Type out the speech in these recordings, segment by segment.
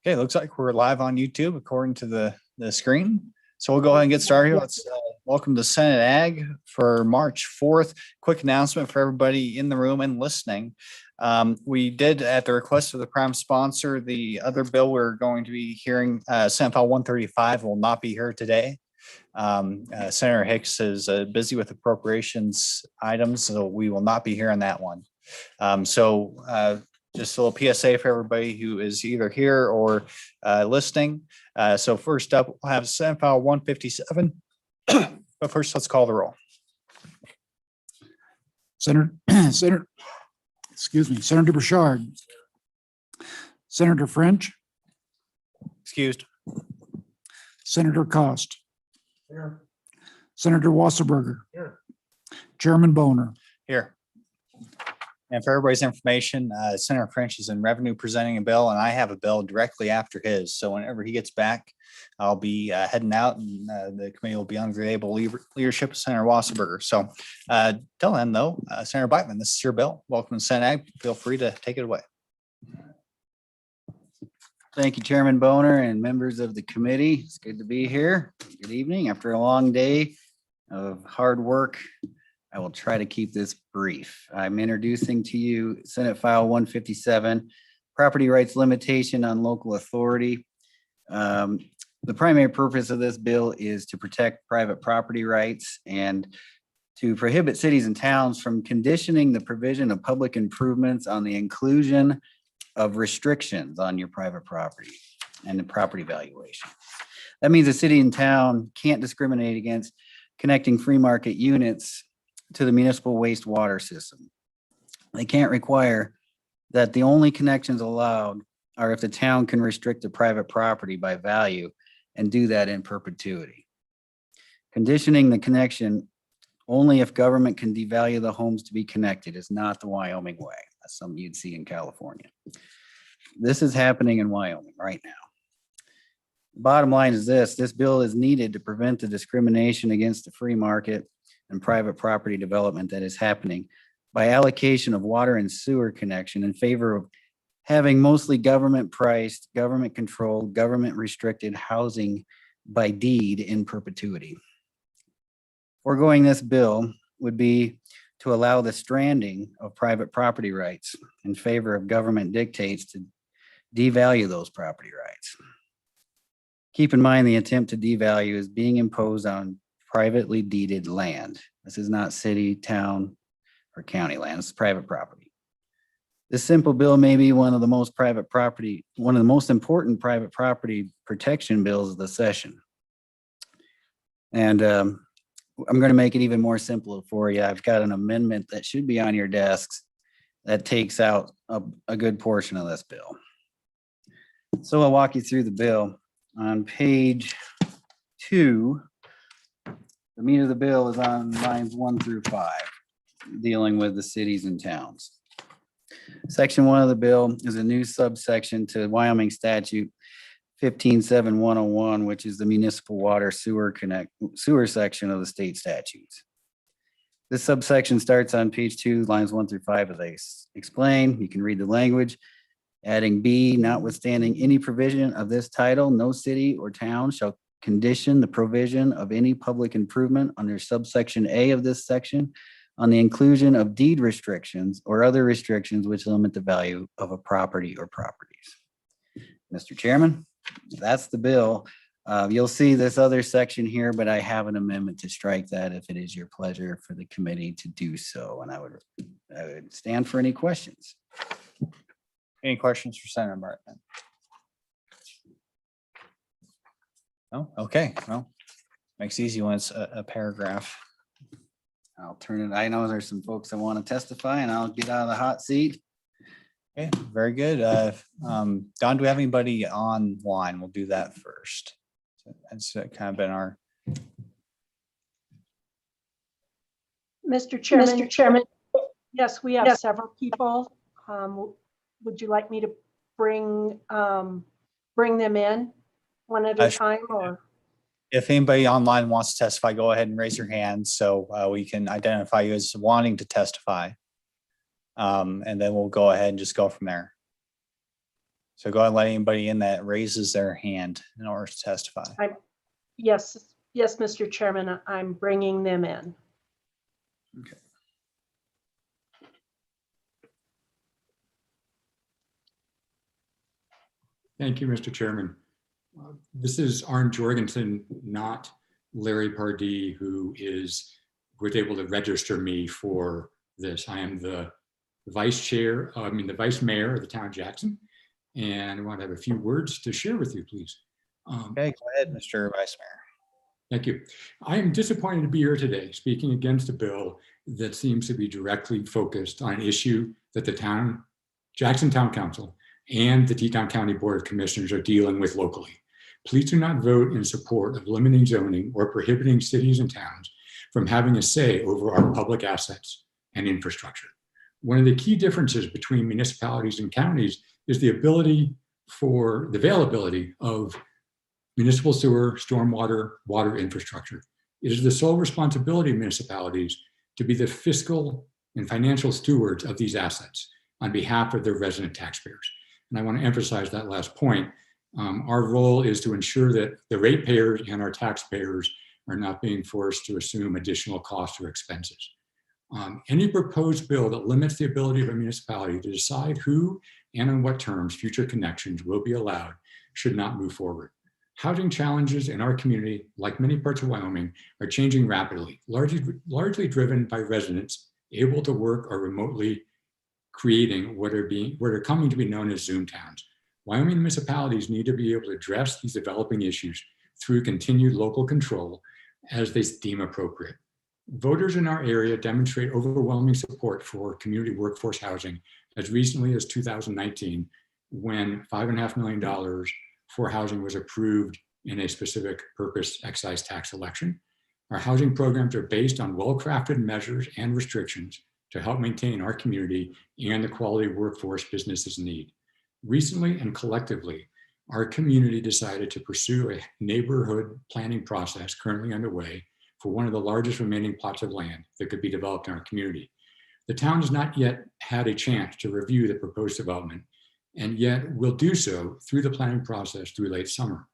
Okay, looks like we're live on YouTube according to the screen. So we'll go ahead and get started. Let's welcome to Senate Ag for March 4th. Quick announcement for everybody in the room and listening. We did, at the request of the prime sponsor, the other bill we're going to be hearing, Senate File 135, will not be here today. Senator Hicks is busy with appropriations items, so we will not be here on that one. Just a little PSA for everybody who is either here or listening. So first up, we'll have Senate File 157. But first, let's call the roll. Senator Burchard. Senator French. Excused. Senator Cost. Here. Senator Wasserberger. Here. Chairman Boner. Here. And for everybody's information, Senator French is in revenue presenting a bill, and I have a bill directly after his. So whenever he gets back, I'll be heading out, and the committee will be under the able leadership of Senator Wasserberger. So till then, though, Senator Beitman, this is your bill. Welcome to Senate Ag. Feel free to take it away. Thank you, Chairman Boner and members of the committee. It's good to be here. Good evening. After a long day of hard work, I will try to keep this brief. I'm introducing to you Senate File 157, Property Rights Limitation on Local Authority. The primary purpose of this bill is to protect private property rights and to prohibit cities and towns from conditioning the provision of public improvements on the inclusion of restrictions on your private property and the property valuation. That means a city and town can't discriminate against connecting free market units to the municipal wastewater system. They can't require that the only connections allowed are if the town can restrict the private property by value and do that in perpetuity. Conditioning the connection only if government can devalue the homes to be connected is not the Wyoming way. That's something you'd see in California. This is happening in Wyoming right now. The bottom line is this bill is needed to prevent the discrimination against the free market and private property development that is happening by allocation of water and sewer connection in favor of having mostly government priced, government controlled, government restricted housing by deed in perpetuity. Foregoing this bill would be to allow the stranding of private property rights in favor of government dictates to devalue those property rights. Keep in mind the attempt to devalue is being imposed on privately deeded land. This is not city, town, or county land. It's private property. This simple bill may be one of the most important private property protection bills of the session. And I'm going to make it even more simple for you. I've got an amendment that should be on your desks that takes out a good portion of this bill. So I'll walk you through the bill. On page 2, the meat of the bill is on lines 1 through 5, dealing with the cities and towns. Section 1 of the bill is a new subsection to Wyoming statute 157101, which is the municipal water sewer section of the state statutes. This subsection starts on page 2, lines 1 through 5, as I explained. You can read the language. Adding B, notwithstanding any provision of this title, no city or town shall condition the provision of any public improvement under subsection A of this section on the inclusion of deed restrictions or other restrictions which limit the value of a property or properties. Mr. Chairman, that's the bill. You'll see this other section here, but I have an amendment to strike that if it is your pleasure for the committee to do so. And I would stand for any questions. Any questions for Senator Martin? No? Okay. Well, makes it easy when it's a paragraph. I'll turn it. I know there's some folks that want to testify and I'll get out of the hot seat. Okay, very good. Don, do we have anybody online? We'll do that first. So that's kind of been our. Mr. Chairman. Yes, we have several people. Would you like me to bring them in one at a time, or? If anybody online wants to testify, go ahead and raise your hand so we can identify you as wanting to testify. And then we'll go ahead and just go from there. So go ahead and let anybody in that raises their hand in order to testify. Yes, yes, Mr. Chairman, I'm bringing them in. Thank you, Mr. Chairman. This is Arne Jorgensen, not Larry Pardee, who was able to register me for this. I am the the vice mayor of the town of Jackson, and I want to have a few words to share with you, please. Okay, go ahead, Mr. Vice Mayor. Thank you. I am disappointed to be here today speaking against a bill that seems to be directly focused on an issue that the Jackson Town Council and the Teton County Board of Commissioners are dealing with locally. Please do not vote in support of limiting zoning or prohibiting cities and towns from having a say over our public assets and infrastructure. One of the key differences between municipalities and counties is the availability of municipal sewer, stormwater, water infrastructure. It is the sole responsibility of municipalities to be the fiscal and financial stewards of these assets on behalf of their resident taxpayers. And I want to emphasize that last point. Our role is to ensure that the ratepayers and our taxpayers are not being forced to assume additional costs or expenses. Any proposed bill that limits the ability of a municipality to decide who and on what terms future connections will be allowed should not move forward. Housing challenges in our community, like many parts of Wyoming, are changing rapidly, largely driven by residents able to work or remotely creating what are coming to be known as Zoom towns. Wyoming municipalities need to be able to address these developing issues through continued local control as they deem appropriate. Voters in our area demonstrate overwhelming support for community workforce housing as recently as 2019, when $5.5 million for housing was approved in a specific purpose excise tax election. Our housing programs are based on well-crafted measures and restrictions to help maintain our community and the quality workforce businesses need. Recently and collectively, our community decided to pursue a neighborhood planning process currently underway for one of the largest remaining plots of land that could be developed in our community. The town has not yet had a chance to review the proposed development, and yet will do so through the planning process through late summer.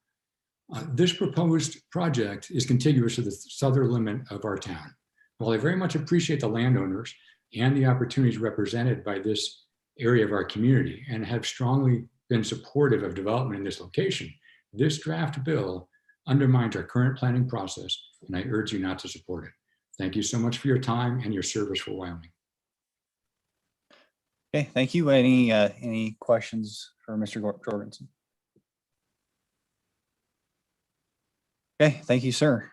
This proposed project is contiguous to the southern limit of our town. While I very much appreciate the landowners and the opportunities represented by this area of our community and have strongly been supportive of development in this location, this draft bill undermines our current planning process, and I urge you not to support it. Thank you so much for your time and your service for Wyoming. Okay, thank you. Any questions for Mr. Jorgensen? Okay, thank you, sir.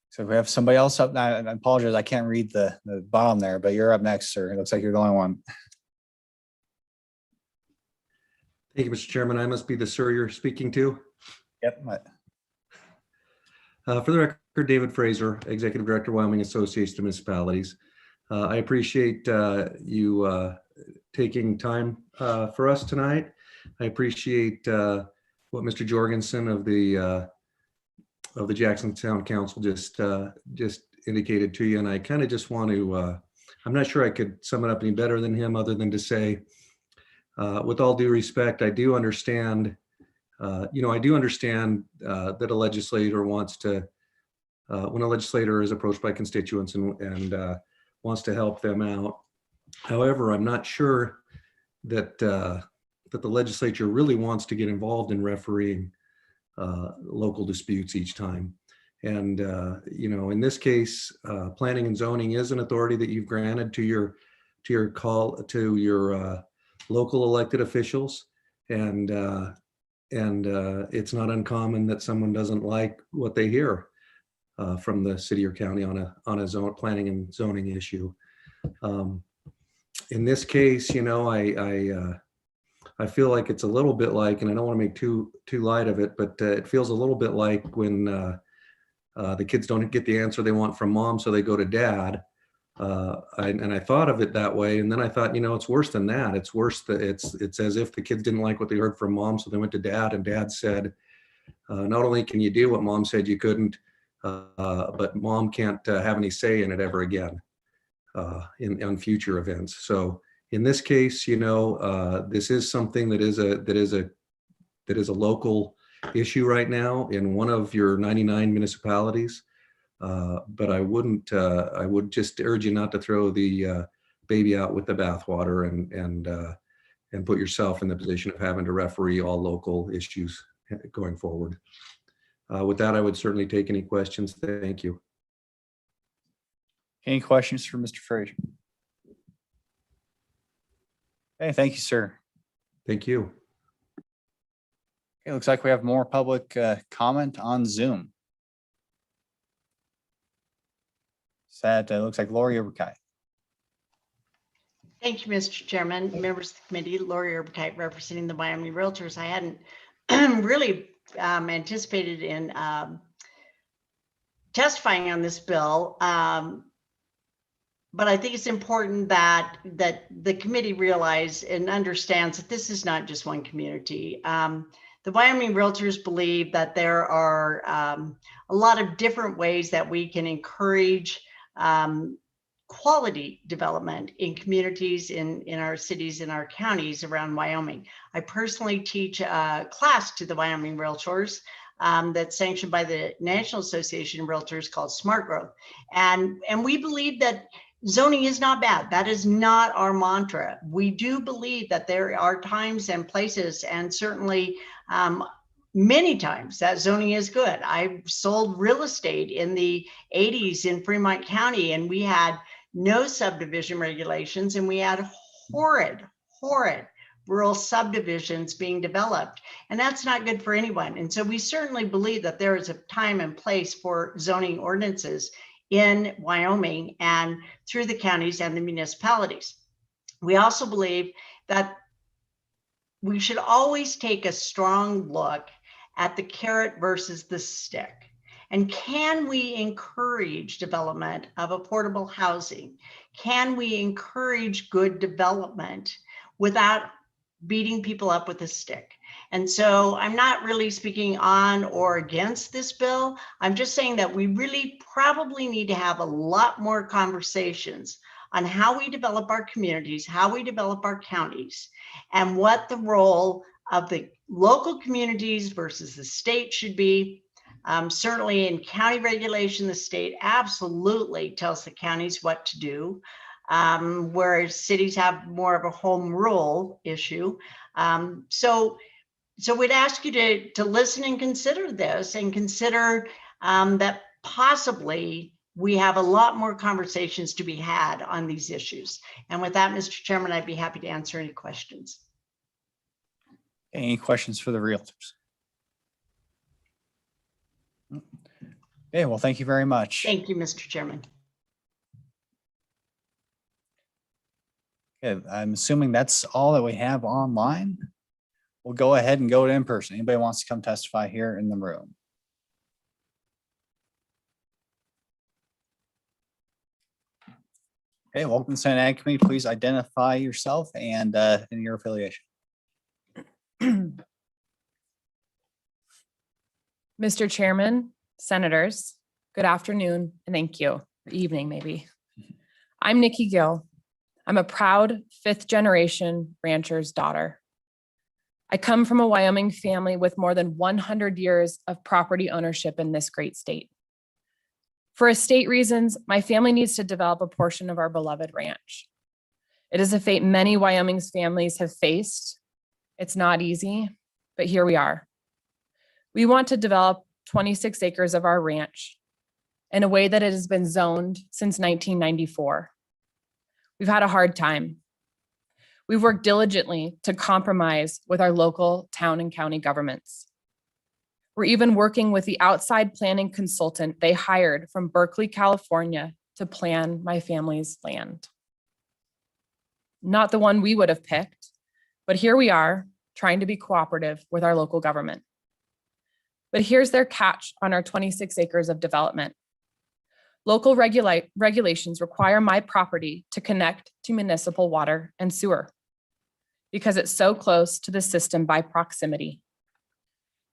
So we have somebody else up now. I apologize, I can't read the bottom there, but you're up next, sir. It looks like you're the only one. Thank you, Mr. Chairman. I must be the sir you're speaking to. Yep. For the record, David Fraser, Executive Director, Wyoming Association of Municipalities. I appreciate you taking time for us tonight. I appreciate what Mr. Jorgensen of the Jackson Town Council just indicated to you, and I kind of just want to. I'm not sure I could sum it up any better than him, other than to say, with all due respect, I do understand. I do understand that a legislator wants to, when a legislator is approached by constituents and wants to help them out. However, I'm not sure that the legislature really wants to get involved in refereeing local disputes each time. And in this case, planning and zoning is an authority that you've granted to your local elected officials, and it's not uncommon that someone doesn't like what they hear from the city or county on a planning and zoning issue. In this case, I feel like it's a little bit like, and I don't want to make too light of it, but it feels a little bit like when the kids don't get the answer they want from mom, so they go to dad. And I thought of it that way, and then I thought, it's worse than that. It's worse that it's as if the kids didn't like what they heard from mom, so they went to dad, and dad said, not only can you do what mom said you couldn't, but mom can't have any say in it ever again on future events. So In this case, this is something that is a local issue right now in one of your 99 municipalities. But I would just urge you not to throw the baby out with the bathwater and put yourself in the position of having to referee all local issues going forward. With that, I would certainly take any questions. Thank you. Any questions for Mr. Fraser? Okay, thank you, sir. Thank you. It looks like we have more public comment on Zoom. That looks like Lori Urquhart. Thank you, Mr. Chairman, members of the committee. Lori Urquhart representing the Wyoming Realtors. I hadn't really anticipated in testifying on this bill, but I think it's important that the committee realize and understands that this is not just one community. The Wyoming Realtors believe that there are a lot of different ways that we can encourage quality development in communities in our cities, in our counties around Wyoming. I personally teach a class to the Wyoming Realtors that's sanctioned by the National Association of Realtors called Smart Growth. And we believe that zoning is not bad. That is not our mantra. We do believe that there are times and places, and certainly many times, that zoning is good. I sold real estate in the 80s in Fremont County, and we had no subdivision regulations, and we had horrid rural subdivisions being developed, and that's not good for anyone. And so we certainly believe that there is a time and place for zoning ordinances in Wyoming and through the counties and the municipalities. We also believe that we should always take a strong look at the carrot versus the stick. And can we encourage development of affordable housing? Can we encourage good development without beating people up with a stick? And so I'm not really speaking on or against this bill. I'm just saying that we really probably need to have a lot more conversations on how we develop our communities, how we develop our counties, and what the role of the local communities versus the state should be. Certainly in county regulation, the state absolutely tells the counties what to do, whereas cities have more of a home rule issue. So we'd ask you to listen and consider this, and consider that possibly we have a lot more conversations to be had on these issues. And with that, Mr. Chairman, I'd be happy to answer any questions. Any questions for the realtors? Okay, well, thank you very much. Thank you, Mr. Chairman. Okay, I'm assuming that's all that we have online. We'll go ahead and go to in person. Anybody wants to come testify here in the room? Okay, welcome to Senate Ag Committee. Please identify yourself and your affiliation. Mr. Chairman, Senators, good afternoon and thank you, or evening maybe. I'm Nikki Gill. I'm a proud fifth generation rancher's daughter. I come from a Wyoming family with more than 100 years of property ownership in this great state. For estate reasons, my family needs to develop a portion of our beloved ranch. It is a fate many Wyoming's families have faced. It's not easy, but here we are. We want to develop 26 acres of our ranch in a way that it has been zoned since 1994. We've had a hard time. We've worked diligently to compromise with our local town and county governments. We're even working with the outside planning consultant they hired from Berkeley, California to plan my family's land. Not the one we would have picked, but here we are trying to be cooperative with our local government. But here's their catch on our 26 acres of development. Local regulations require my property to connect to municipal water and sewer because it's so close to the system by proximity.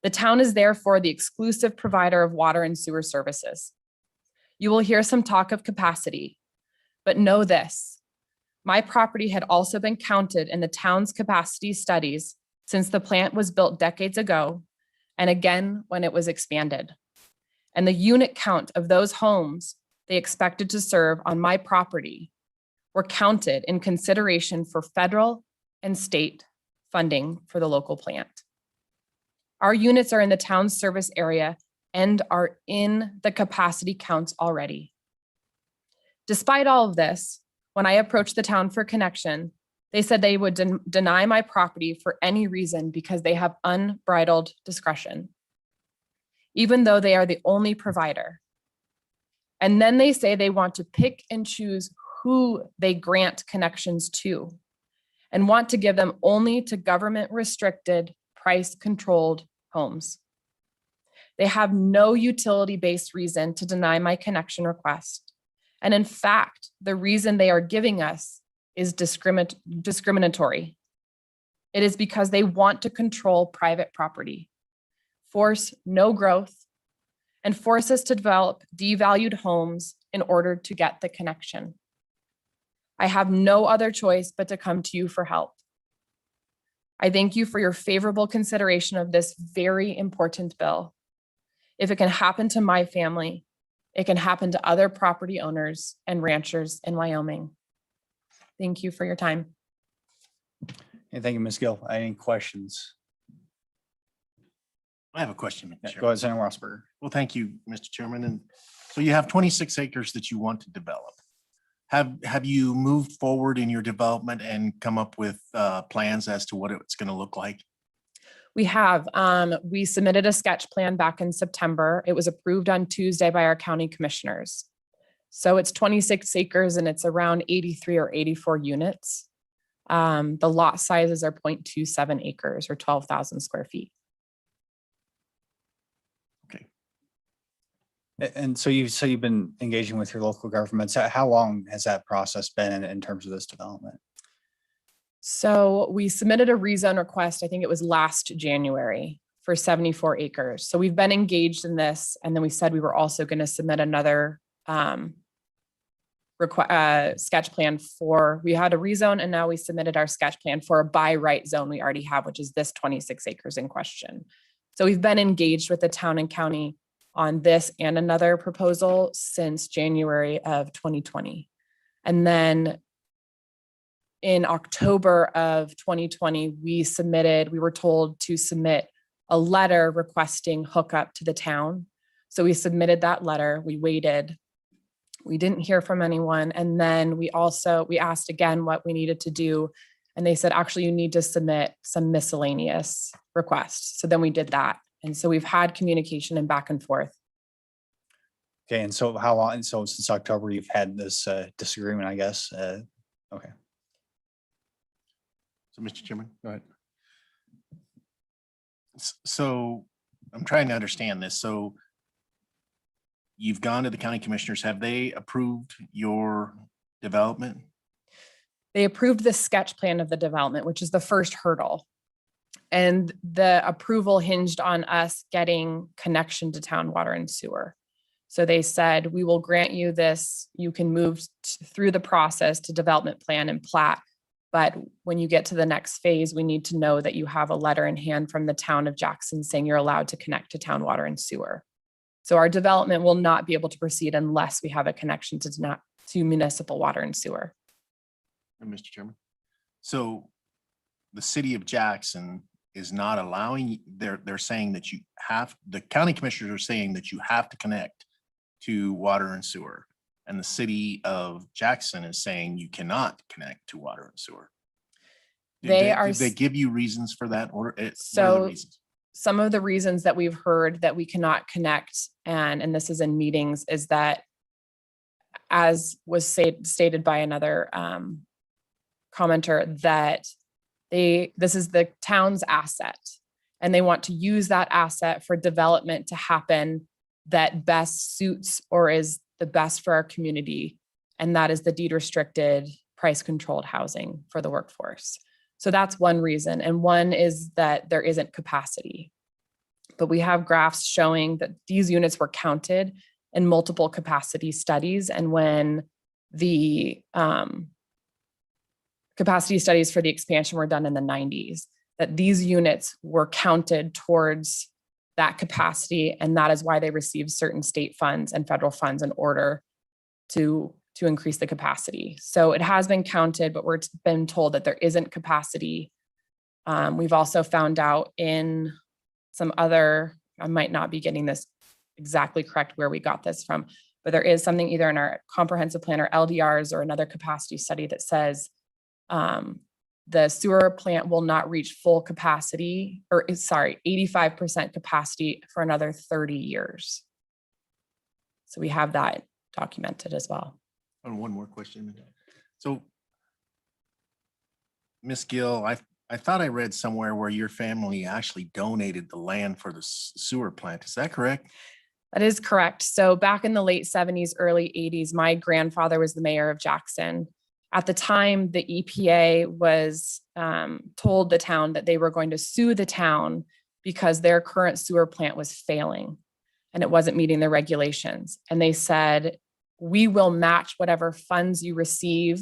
The town is therefore the exclusive provider of water and sewer services. You will hear some talk of capacity, but know this, My property had also been counted in the town's capacity studies since the plant was built decades ago, and again when it was expanded. And the unit count of those homes they expected to serve on my property were counted in consideration for federal and state funding for the local plant. Our units are in the town's service area and are in the capacity counts already. Despite all of this, when I approached the town for connection, they said they would deny my property for any reason because they have unbridled discretion, even though they are the only provider. And then they say they want to pick and choose who they grant connections to and want to give them only to government restricted, price controlled homes. They have no utility-based reason to deny my connection request. And in fact, the reason they are giving us is discriminatory. It is because they want to control private property, force no growth, and force us to develop devalued homes in order to get the connection. I have no other choice but to come to you for help. I thank you for your favorable consideration of this very important bill. If it can happen to my family, it can happen to other property owners and ranchers in Wyoming. Thank you for your time. And thank you, Ms. Gill. Any questions? I have a question. Mr. Yeah, Chairman. go ahead, Senator Rossberger. Well, thank you, Mr. Chairman. And so you have 26 acres that you want to develop. Have you moved forward in your development and come up with plans as to what it's going to look like? We have, we submitted a sketch plan back in September. It was approved on Tuesday by our county commissioners. So it's 26 acres and it's around 83 or 84 units. The lot sizes are 0.27 acres or 12,000 square feet. And so you've been engaging with your local governments. How long has that process been in terms of this development? So we submitted a rezone request, I think it was last January, for 74 acres. So we've been engaged in this. And then we said we were also going to submit another sketch plan for, we had a rezone and now we submitted our sketch plan for a by right zone we already have, which is this 26 acres in question. So we've been engaged with the town and county on this and another proposal since January of 2020. And then in October of 2020, we were told to submit a letter requesting hookup to the town. So we submitted that letter, we waited, we didn't hear from anyone. And then we asked again what we needed to do. And they said, actually, you need to submit some miscellaneous requests. So then we did that. And so we've had communication and back and forth. Okay, and so how long? And so since October, you've had this disagreement, I guess. Okay. So, Mr. Chairman, go ahead. So I'm trying to understand this. So you've gone to the county commissioners. Have they approved your development? They approved the sketch plan of the development, which is the first hurdle. And the approval hinged on us getting connection to town water and sewer. So they said, we will grant you this. You can move through the process to development plan and plat. But when you get to the next phase, we need to know that you have a letter in hand from the town of Jackson saying you're allowed to connect to town water and sewer. So our development will not be able to proceed unless we have a connection to municipal water and sewer. And Mr. Chairman, so the city of Jackson is not allowing, they're saying that the county commissioners are saying that you have to connect to water and sewer. And the city of Jackson is saying you cannot connect to water and sewer. Did they give you reasons for that? Or what are the reasons? Some of the reasons that we've heard that we cannot connect, and this is in meetings, is that, as was stated by another commenter, that this is the town's asset and they want to use that asset for development to happen that best suits or is the best for our community. And that is the deed restricted, price controlled housing for the workforce. So that's one reason. And one is that there isn't capacity, but we have graphs showing that these units were counted in multiple capacity studies. And when the capacity studies for the expansion were done in the 90s, that these units were counted towards that capacity. And that is why they received certain state funds and federal funds in order to increase the capacity. So it has been counted, but we're been told that there isn't capacity. We've also found out in some other, I might not be getting this exactly correct where we got this from, but there is something either in our comprehensive plan or LDRs or another capacity study that says the sewer plant will not reach full capacity, or 85% capacity for another 30 years. So we have that documented as well. And one more question. So, Ms. Gill, I thought I read somewhere where your family actually donated the land for the sewer plant. Is that correct? That is correct. So back in the late 70s, early 80s, my grandfather was the mayor of Jackson. At the time, the EPA was told the town that they were going to sue the town because their current sewer plant was failing and it wasn't meeting the regulations. And they said, we will match whatever funds you receive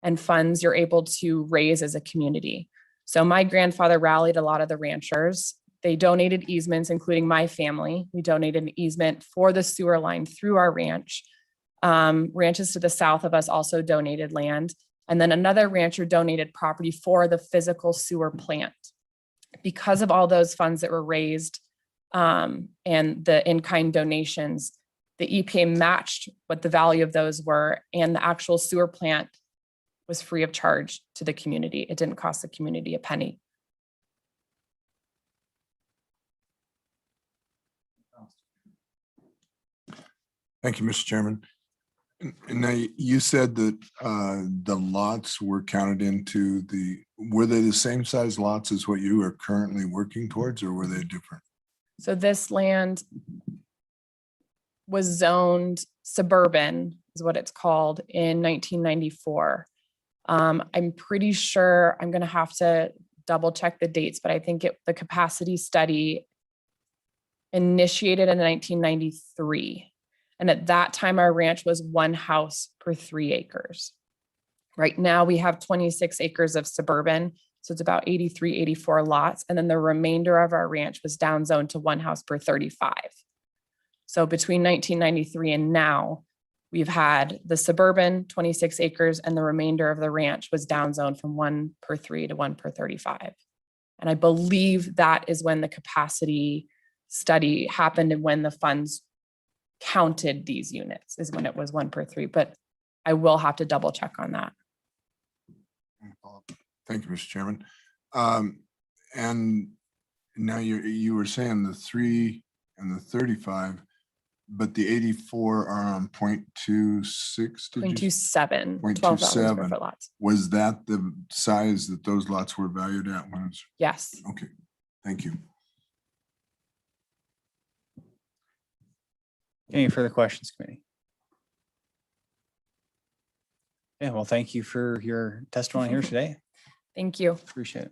and funds you're able to raise as a community. So my grandfather rallied a lot of the ranchers. They donated easements, including my family. We donated an easement for the sewer line through our ranch. Ranches to the south of us also donated land. And then another rancher donated property for the physical sewer plant. Because of all those funds that were raised and the in-kind donations, the EPA matched what the value of those were, and the actual sewer plant was free of charge to the community. It didn't cost the community a penny. Thank you, Mr. Chairman. And now you said that the lots were counted into were they the same size lots as what you are currently working towards, or were they different? So this land was zoned suburban, is what it's called, in 1994. I'm pretty sure, I'm gonna have to double check the dates, but I think the capacity study initiated in 1993. And at that time, our ranch was 1 house per 3 acres. Right now, we have 26 acres of suburban, so it's about 83, 84 lots. And then the remainder of our ranch was downzoned to 1 house per 35. So between 1993 and now, we've had the suburban 26 acres and the remainder of the ranch was downzoned from 1 per 3 to 1 per 35. And I believe that is when the capacity study happened and when the funds counted these units is when it was 1 per 3, but I will have to double check on that. Thank you, Mr. Chairman. And now you were saying the 3 and the 35, but the 84 are on 0.26. 0.27, 0.27. 12,000 square foot lots. Was that the size that those lots were valued at when it's? Yes. Okay, thank you. Any further questions, committee? Yeah, well, thank you for your testimony here today. Thank you. Appreciate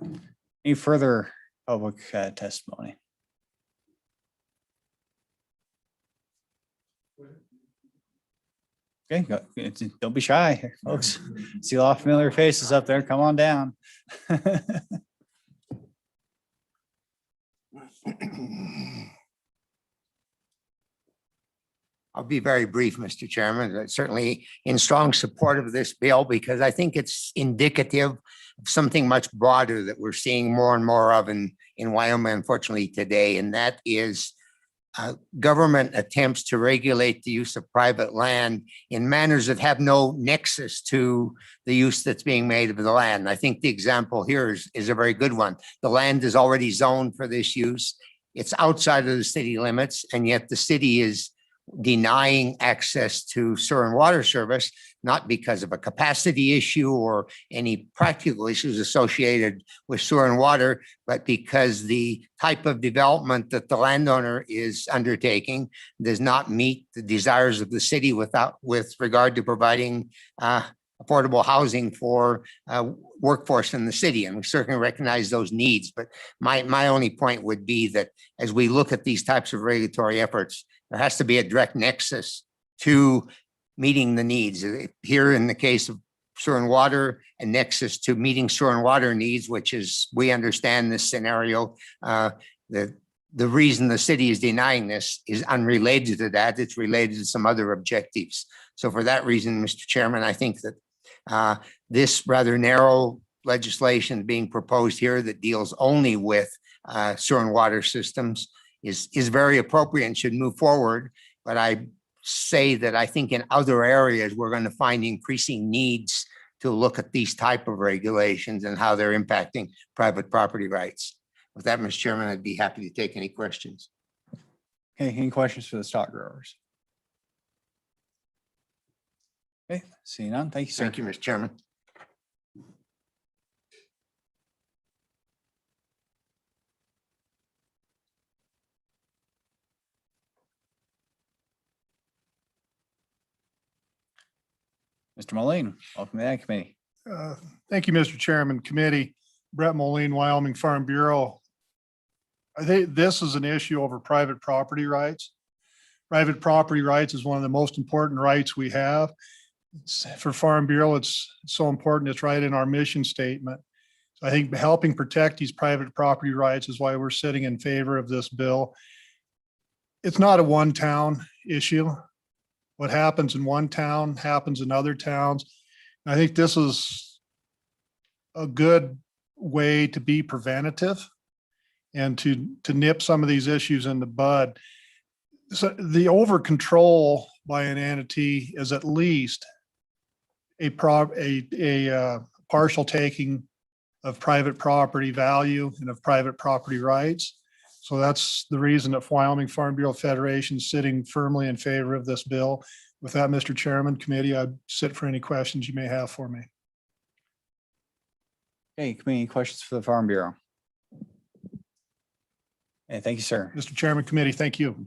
it. Any further public testimony? Okay, don't be shy, folks. See a lot of familiar faces up there. Come on down. I'll be very brief, Mr. Chairman. Certainly in strong support of this bill because I think it's indicative of something much broader that we're seeing more and more of in Wyoming, unfortunately, today, and that is government attempts to regulate the use of private land in manners that have no nexus to the use that's being made of the land. I think the example here is a very good one. The land is already zoned for this use. It's outside of the city limits, and yet the city is denying access to sewer and water service, not because of a capacity issue or any practical issues associated with sewer and water, but because the type of development that the landowner is undertaking does not meet the desires of the city with regard to providing affordable housing for workforce in the city. And we certainly recognize those needs. But my only point would be that as we look at these types of regulatory efforts, there has to be a direct nexus to meeting the needs. Here in the case of sewer and water and nexus to meeting sewer and water needs, which is, we understand this scenario. The reason the city is denying this is unrelated to that. It's related to some other objectives. So for that reason, Mr. Chairman, I think that this rather narrow legislation being proposed here that deals only with sewer and water systems is very appropriate and should move forward. But I say that I think in other areas, we're going to find increasing needs to look at these type of regulations and how they're impacting private property rights. With that, Mr. Chairman, I'd be happy to take any questions. Okay, any questions for the stock growers? Okay, seeing none. Thank you, sir. Thank you, Mr. Chairman. Mr. Moline, welcome to that committee. Thank you, Mr. Chairman, committee. Brett Moline, Wyoming Farm Bureau. I think this is an issue over private property rights. Private property rights is one of the most important rights we have. For Farm Bureau, it's so important. It's right in our mission statement. So I think helping protect these private property rights is why we're sitting in favor of this bill. It's not a one town issue. What happens in one town happens in other towns. I think this is a good way to be preventative and to nip some of these issues in the bud. So the over control by an entity is at least a partial taking of private property value and of private property rights. So that's the reason that Wyoming Farm Bureau Federation is sitting firmly in favor of this bill. With that, Mr. Chairman, committee, I'd sit for any questions you may have for me. Okay, committee questions for the Farm Bureau? Hey, thank you, sir. Mr. Chairman, committee, thank you.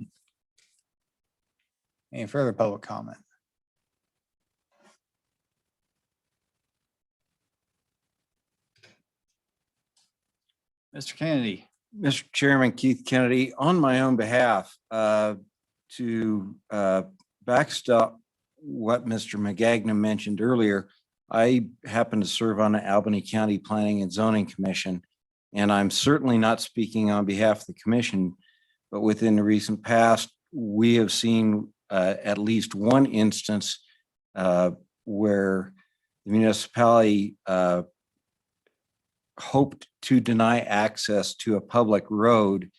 Any further public comment? Mr. Kennedy. Mr. Chairman, Keith Kennedy, on my own behalf, to backstop what Mr. McGagnon mentioned earlier, I happen to serve on the Albany County Planning and Zoning Commission, and I'm certainly not speaking on behalf of the commission, but within the recent past, we have seen at least one instance where the municipality hoped to deny access to a public road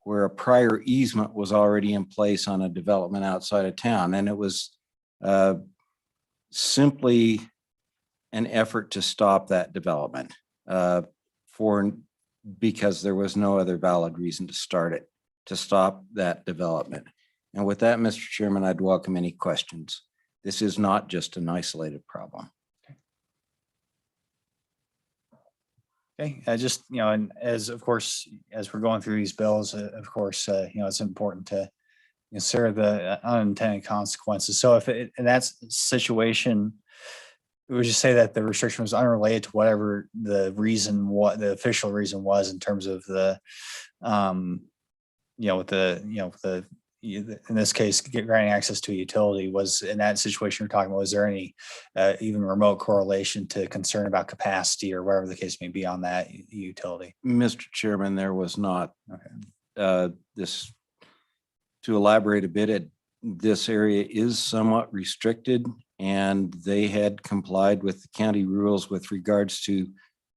where a prior easement was already in place on a development outside of town. And it was simply an effort to stop that development because there was no other valid reason to stop that development. And with that, Mr. Chairman, I'd welcome any questions. This is not just an isolated problem. Okay, just, and as of course, as we're going through these bills, of course, it's important to consider the unintended consequences. So if in that situation, we would just say that the restriction was unrelated to whatever the reason, what the official reason was in terms of the, in this case, granting access to a utility. Was in that situation you're talking about, was there any even remote correlation to concern about capacity or whatever the case may be on that utility? Mr. Chairman, there was not. Okay. To elaborate a bit, this area is somewhat restricted, and they had complied with the county rules with regards to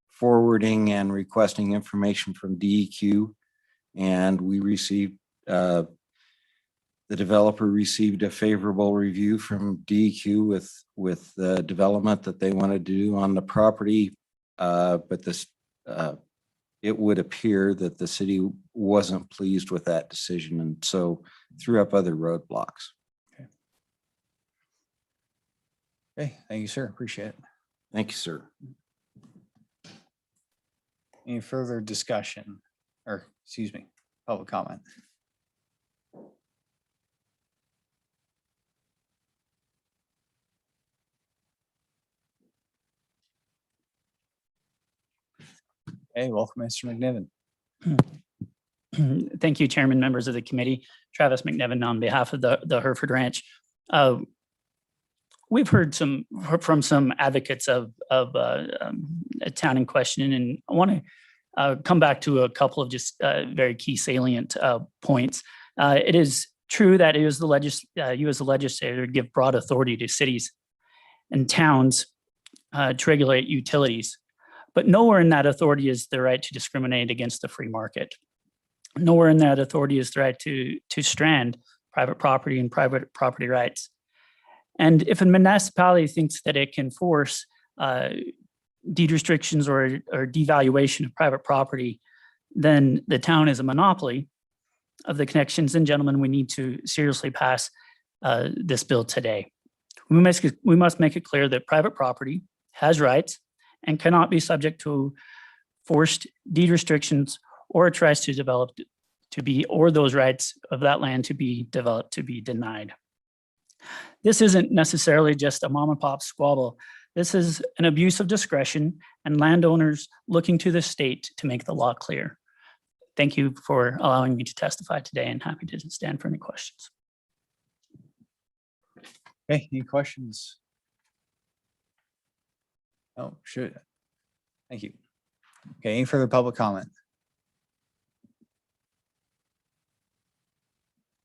forwarding and requesting information from DEQ. And we received, the developer received a favorable review from DEQ with the development that they wanted to do on the property. But this, it would appear that the city wasn't pleased with that decision, and so threw up other roadblocks. Okay, thank you, sir. Appreciate it. Thank you, sir. Any further discussion or, excuse me, public comment? Hey, welcome, Mr. McNiven. Thank you, Chairman, members of the committee. Travis McNevin on behalf of the Hereford Ranch. we've heard from some advocates of a town in question, and I want to come back to a couple of just very key salient points. It is true that it is you as the legislator give broad authority to cities and towns to regulate utilities, but nowhere in that authority is the right to discriminate against the free market. Nowhere in that authority is the right to strand private property and private property rights. And if a municipality thinks that it can force deed restrictions or devaluation of private property, then the town is a monopoly of the connections. And gentlemen, we need to seriously pass this bill today. We must make it clear that private property has rights and cannot be subject to forced deed restrictions or tries to develop to be, or those rights of that land to be developed to be denied. This isn't necessarily just a mom and pop squabble. This is an abuse of discretion and landowners looking to the state to make the law clear. Thank you for allowing me to testify today, and happy to stand for any questions. Okay, any questions? Oh, shoot. Thank you. Okay, any further public comment?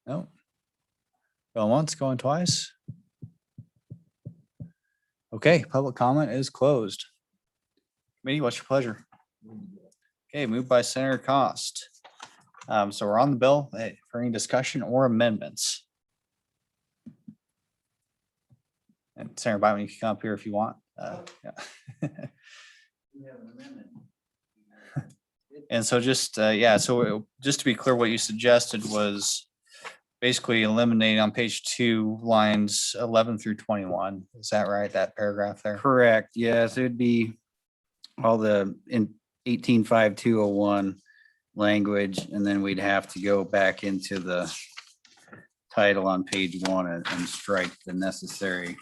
No. Going once, going twice. Okay, public comment is closed. Committee, what's your pleasure? Okay, moved by Senator Cost. So we're on the bill for any discussion or amendments. And Senator Biden, you can come up here if you want. Yeah. And so just, so just to be clear, what you suggested was basically eliminating on page 2, lines 11 through 21. Is that right? That paragraph there? Correct. Yes, it would be all the in 18.5201 language, and then we'd have to go back into the title on page 1 and strike the necessary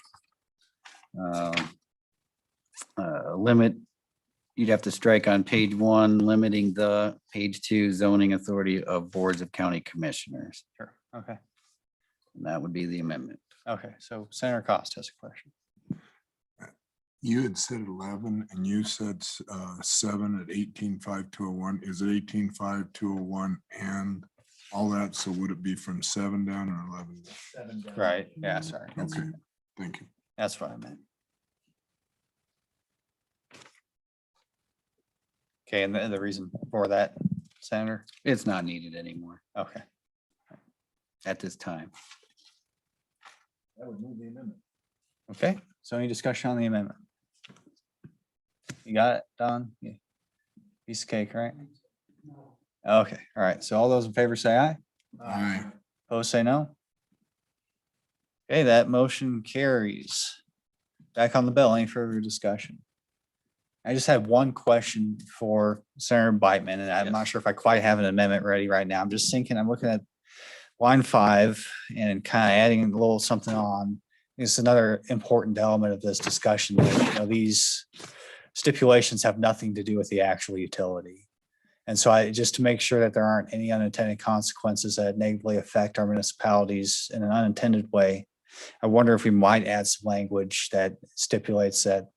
limit. You'd have to strike on page 1, limiting the page 2 zoning authority of boards of county commissioners. Sure. Okay. And that would be the amendment. Okay. So Senator Cost has a question. You had said 11 and you said 7 at 18.5201. Is it 18.5201 and all that? So would it be from 7 down or 11? 7 down. Right. Yeah. Sorry. That's, Okay, thank you. that's what I meant. Okay. And the reason for that, Senator? It's not needed anymore Okay. at this time. That would move the amendment. Okay. So any discussion on the amendment? You got it, Don? Yeah. Piece of cake, right? Okay. All right. So all those in favor say aye. Aye. Opposed, say no. Okay, that motion carries. Back on the bill, any further discussion? I just had one question for Senator Beitman, and I'm not sure if I quite have an amendment ready right now. I'm just thinking, I'm looking at line 5 and kind of adding a little something on. It's another important element of this discussion. That, you know, these stipulations have nothing to do with the actual utility. And so just to make sure that there aren't any unintended consequences that negatively affect our municipalities in an unintended way, I wonder if we might add some language that stipulates that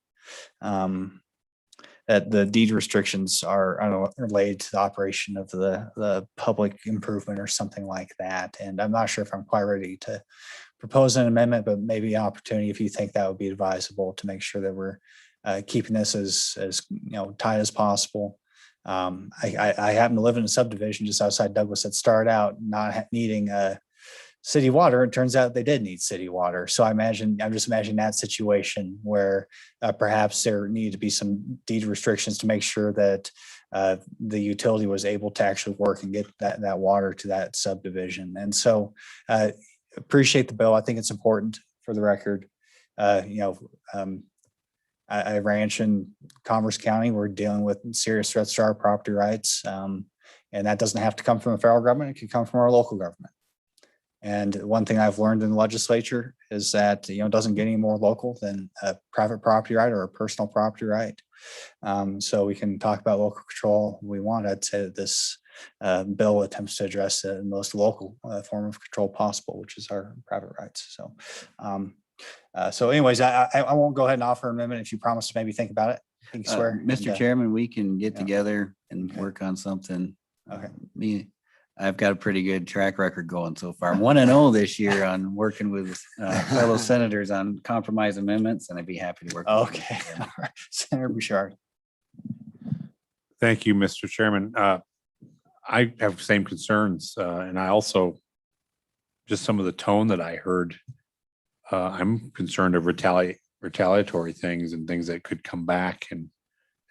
that the deed restrictions are, I don't know, related to the operation of the public improvement or something like that. And I'm not sure if I'm quite ready to propose an amendment, but maybe an opportunity if you think that would be advisable to make sure that we're keeping this as you know, tight as possible. I happen to live in a subdivision just outside Douglas that started out not needing city water. It turns out they did need city water. So I'm just imagining that situation where perhaps there need to be some deed restrictions to make sure that the utility was able to actually work and get that water to that subdivision. And so appreciate the bill. I think it's important for the record. I ranch in Commerce County. We're dealing with serious threats to our property rights. And that doesn't have to come from the federal government. It can come from our local government. And one thing I've learned in the legislature is that, you know, it doesn't get any more local than a private property right or a personal property right. So we can talk about local control we want. I'd say that this bill attempts to address the most local form of control possible, which is our private rights. So So anyways, I won't go ahead and offer an amendment if you promise to maybe think about it. You can swear. Mr. and, Chairman, we can get yeah. together and Okay. work on something. Okay. I've got a pretty good track record going so far. I'm 1-0 this year on working with fellow senators on compromise amendments, and I'd be happy to work. with you, Okay. Mr. Chairman. All right. Senator Bouchard. Thank you, Mr. Chairman. I have same concerns, and I also, just some of the tone that I heard, I'm concerned of retaliatory things and things that could come back and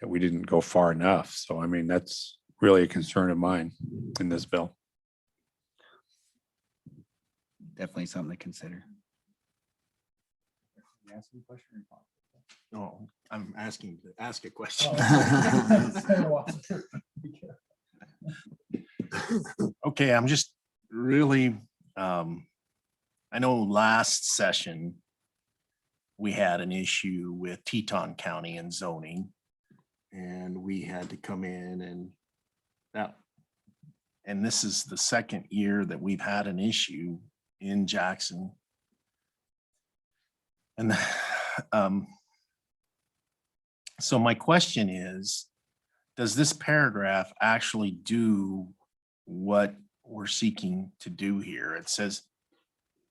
that we didn't go far enough. So, I mean, that's really a concern of mine in this bill. Definitely something to consider. No, I'm asking to ask a question. Okay, I'm just really, I know last session we had an issue with Teton County and zoning. And we had to come in and this is the second year that we've had an issue in Jackson. And so my question is, does this paragraph actually do what we're seeking to do here? It says,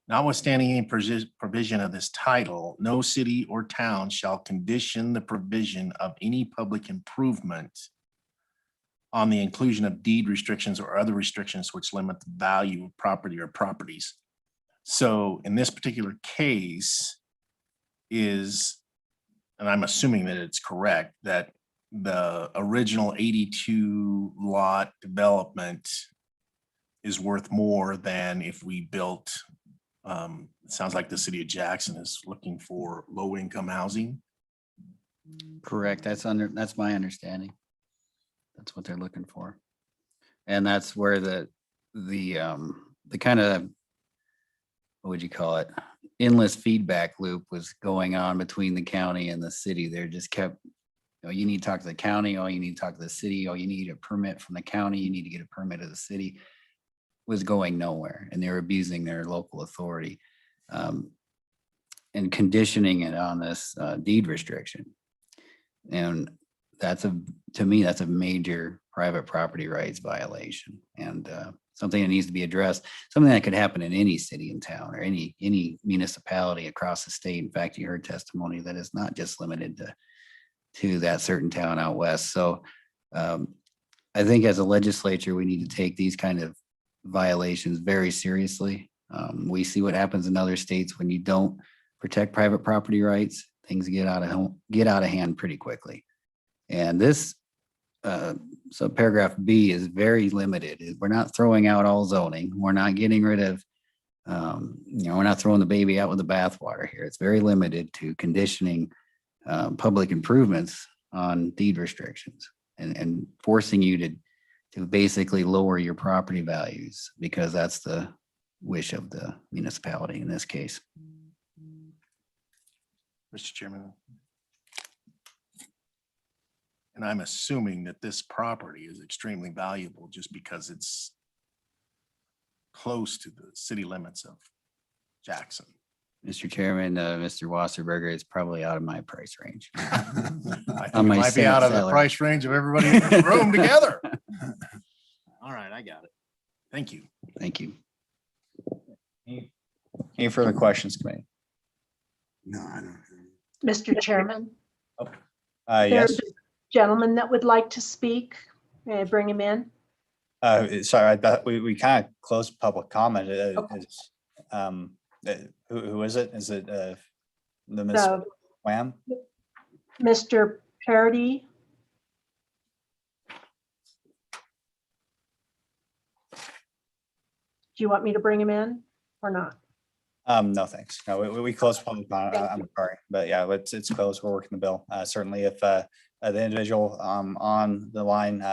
notwithstanding any provision of this title, no city or town shall condition the provision of any public improvement on the inclusion of deed restrictions or other restrictions which limit the value of property or properties. So in this particular case is, and I'm assuming that it's correct, that the original 82 lot development is worth more than if we built, it sounds like the city of Jackson is looking for low income housing. Correct. That's my understanding. That's what they're looking for. And that's where the kind of, what would you call it? Endless feedback loop was going on between the county and the city. They just kept, you need to talk to the county, you need to talk to the city, you need a permit from the county, you need to get a permit of the city. Was going nowhere, and they were abusing their local authority and conditioning it on this deed restriction. And to me, that's a major private property rights violation, and something that needs to be addressed, something that could happen in any city and town or any municipality across the state. In fact, you heard testimony that is not just limited to that certain town out west. So I think as a legislature, we need to take these kind of violations very seriously. We see what happens in other states when you don't protect private property rights. Things get out of hand pretty quickly. And this, so paragraph B is very limited. We're not throwing out all zoning. We're not getting rid of, we're not throwing the baby out with the bathwater here. It's very limited to conditioning public improvements on deed restrictions and forcing you to basically lower your property values because that's the wish of the municipality in this case. Mr. Chairman. And I'm assuming that this property is extremely valuable just because it's close to the city limits of Jackson. Mr. Chairman, Mr. Wasserberger, is probably out of my price range. I think it my might be out of the salary. price range of everybody in this room together. All right, I got it. Thank you. Thank you. Any further questions, committee? No, I don't. Mr. Chairman, Yes. there's a gentleman that would like to speak. May I bring him in? Sorry, I thought we kind of closed public comment. Who is it? Is it the Miss So, Wham? Mr. Parody. Do you want me to bring him in or not? No, thanks. No, we closed public comment. I'm sorry, but yeah, it's closed. We're working the bill. Certainly if the individual on the line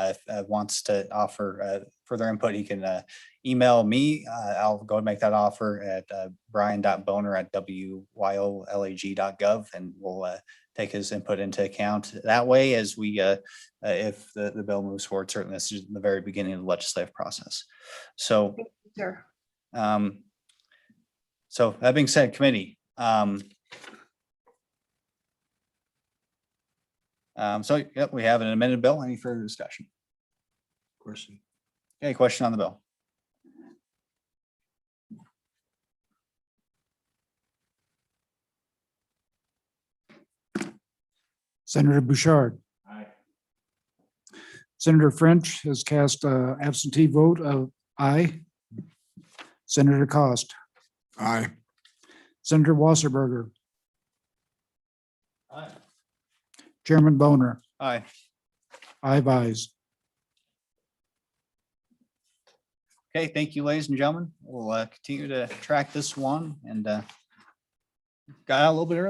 wants to offer further input, he can email me. I'll go and make that offer at brian.boner@wyolag.gov, and we'll take his input into account that way as we if the bill moves forward. Certainly this is the very beginning of the legislative process. So Sure. so that being said, committee, So, yep, we have an amended bill. Any further discussion? Question. Okay, question on the bill. Senator Bouchard. Senator French has cast a absentee vote of aye. Senator Cost, Aye. Senator Wasserberger. Chairman Boner, Aye. five ayes. Okay, thank you, ladies and gentlemen. We'll continue to track this one and got out a little bit early.